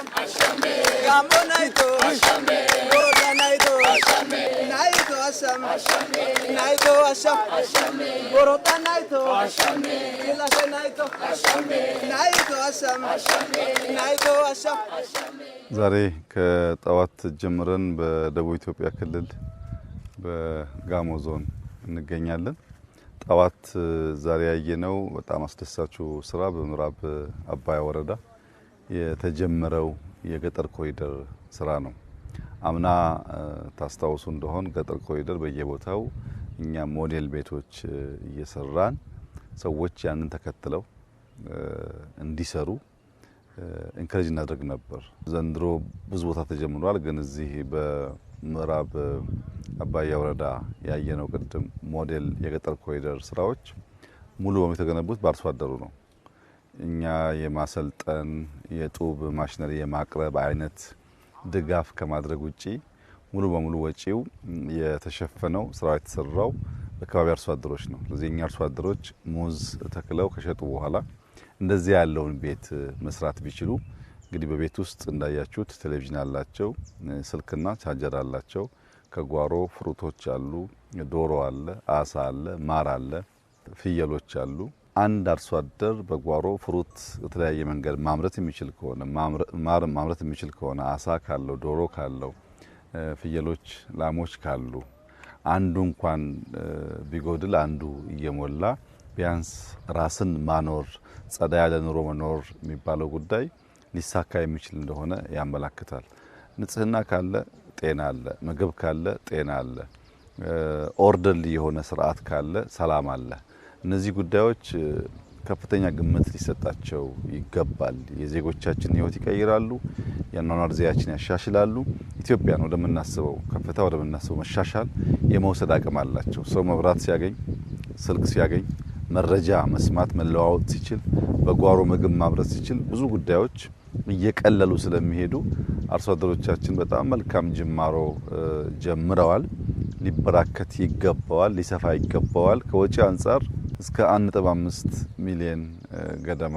Gamo naito, Boroda naito, naito asham, naito asham, Boroda naito, Ilase naito, naito asham, naito asham. ዛሬ ከጠዋት ጀምረን በደቡብ ኢትዮጵያ ክልል በጋሞ ዞን እንገኛለን። ጠዋት ዛሬ ያየነው በጣም አስደሳቹ ስራ በምዕራብ አባያ ወረዳ የተጀመረው የገጠር ኮሪደር ስራ ነው። አምና ታስታውሱ እንደሆን ገጠር ኮሪደር በየቦታው እኛ ሞዴል ቤቶች እየሰራን ሰዎች ያንን ተከትለው እንዲሰሩ ኢንከሬጅ እናደርግ ነበር። ዘንድሮ ብዙ ቦታ ተጀምሯል። ግን እዚህ በምዕራብ አባያ ወረዳ ያየነው ቅድም ሞዴል የገጠር ኮሪደር ስራዎች ሙሉ በሙሉ የተገነቡት በአርሶ አደሩ ነው። እኛ የማሰልጠን የጡብ ማሽነሪ የማቅረብ አይነት ድጋፍ ከማድረግ ውጪ ሙሉ በሙሉ ወጪው የተሸፈነው ስራው የተሰራው በአካባቢ አርሶ አደሮች ነው። ስለዚህ እኛ አርሶ አደሮች ሙዝ ተክለው ከሸጡ በኋላ እንደዚህ ያለውን ቤት መስራት ቢችሉ እንግዲህ በቤት ውስጥ እንዳያችሁት ቴሌቪዥን አላቸው፣ ስልክና ቻርጀር አላቸው። ከጓሮ ፍሩቶች አሉ፣ ዶሮ አለ፣ አሳ አለ፣ ማር አለ፣ ፍየሎች አሉ። አንድ አርሶ አደር በጓሮ ፍሩት በተለያየ መንገድ ማምረት የሚችል ከሆነ ማር ማምረት የሚችል ከሆነ አሳ ካለው ዶሮ ካለው ፍየሎች ላሞች ካሉ አንዱ እንኳን ቢጎድል አንዱ እየሞላ ቢያንስ ራስን ማኖር ጸዳ ያለ ኑሮ መኖር የሚባለው ጉዳይ ሊሳካ የሚችል እንደሆነ ያመላክታል። ንጽህና ካለ ጤና አለ፣ ምግብ ካለ ጤና አለ፣ ኦርደርሊ የሆነ ስርዓት ካለ ሰላም አለ። እነዚህ ጉዳዮች ከፍተኛ ግምት ሊሰጣቸው ይገባል። የዜጎቻችን ህይወት ይቀይራሉ፣ የአኗኗር ዘይቤያችን ያሻሽላሉ። ኢትዮጵያን ወደምናስበው ከፍታ ወደምናስበው መሻሻል የመውሰድ አቅም አላቸው። ሰው መብራት ሲያገኝ፣ ስልክ ሲያገኝ፣ መረጃ መስማት መለዋወጥ ሲችል፣ በጓሮ ምግብ ማምረት ሲችል ብዙ ጉዳዮች እየቀለሉ ስለሚሄዱ አርሶ አደሮቻችን በጣም መልካም ጅማሮ ጀምረዋል። ሊበራከት ይገባዋል፣ ሊሰፋ ይገባዋል። ከወጪ አንጻር እስከ 1.5 ሚሊዮን ገደማ